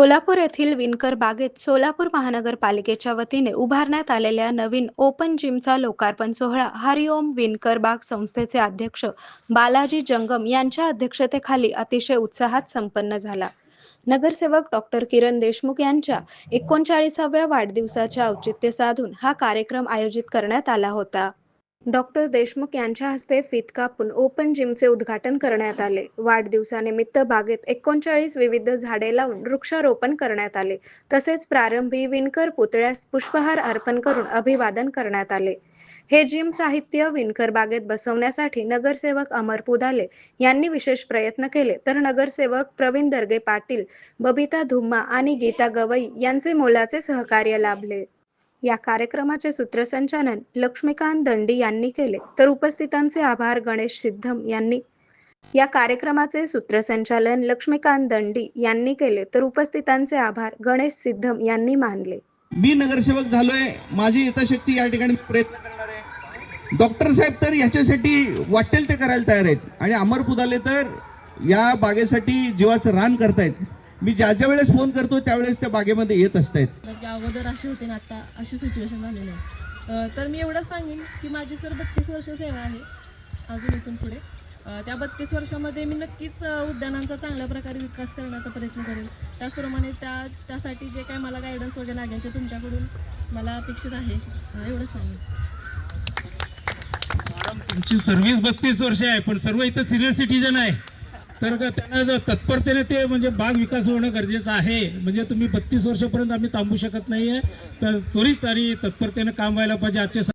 सोलापूर येथील विणकर बागेत सोलापूर महानगरपालिकेच्या वतीने उभारण्यात आलेल्या नवीन ओपन जिमचा लोकार्पण सोहळा हरिओम विणकर बाग संस्थेचे अध्यक्ष बालाजी जंगम यांच्या अध्यक्षतेखाली अतिशय उत्साहात संपन्न झाला। नगरसेवक डॉक्टर किरण देशमुख यांच्या 39व्या वाढदिवसाचे औचित्य साधून हा कार्यक्रम आयोजित करण्यात आला होता। डॉक्टर देशमुख यांच्या हस्ते फीत कापून ओपन जिमचे उद्घाटन करण्यात आले। वाढदिवसानिमित्त बागेत 39 विविध झाडे लावून वृक्षारोपण करण्यात आले। तसेच प्रारंभी विणकर पुतळ्यास पुष्पहार अर्पण करून अभिवादन करण्यात आले। हे जिम साहित्य विणकर बागेत बसवण्यासाठी नगरसेवक अमर पुदाले यांनी विशेष प्रयत्न केले, तर नगरसेवक प्रवीण दर्गे पाटील, बबिता धुम्मा आणि गीता गवई यांचे मोलाचे सहकार्य लाभले। या कार्यक्रमाचे सूत्रसंचालन लक्ष्मीकांत दंडी यांनी केले, तर उपस्थितांचे आभार गणेश सिद्धम यांनी या कार्यक्रमाचे सूत्रसंचालन लक्ष्मीकांत दंडी यांनी केले, तर उपस्थितांचे आभार गणेश सिद्धम यांनी मानले। मी नगरसेवक झालोय, माझी यथाशक्ती या ठिकाणी प्रयत्न करणार आहे। डॉक्टर साहेब तर याच्यासाठी वाटेल ते करायला तयार आहेत आणि अमर पुदाले तर या बागेसाठी जीवाचं रान करतायत। मी ज्या वेळेस फोन करतो त्यावेळेस त्या बागेमध्ये येत असतात। अगोदर अशी होती ना, आता अशी सिच्युएशन झालेली आहे। तर मी एवढं सांगेन की माझी सर 32 वर्ष सेवा आहे अजून इथून पुढे। त्या 32 वर्षामध्ये मी नक्कीच उद्यानांचा चांगल्या प्रकारे विकास करण्याचा प्रयत्न करेन। त्याचप्रमाणे त्यासाठी जे काय मला गायडन्स वगैरे लागेल ते तुमच्याकडून मला अपेक्षित आहे, एवढं सांगेन। मॅडम, तुमची सर्व्हिस 32 वर्ष आहे, पण सर्व इथं सिनियर सिटीजन आहे, तर त्यांना तत्परतेने ते म्हणजे बाग विकास होणं गरजेचं आहे। म्हणजे तुम्ही 32 वर्षापर्यंत आम्ही थांबू शकत नाहीये, तर त्वरित आणि तत्परतेने काम व्हायला पाहिजे। आजच्या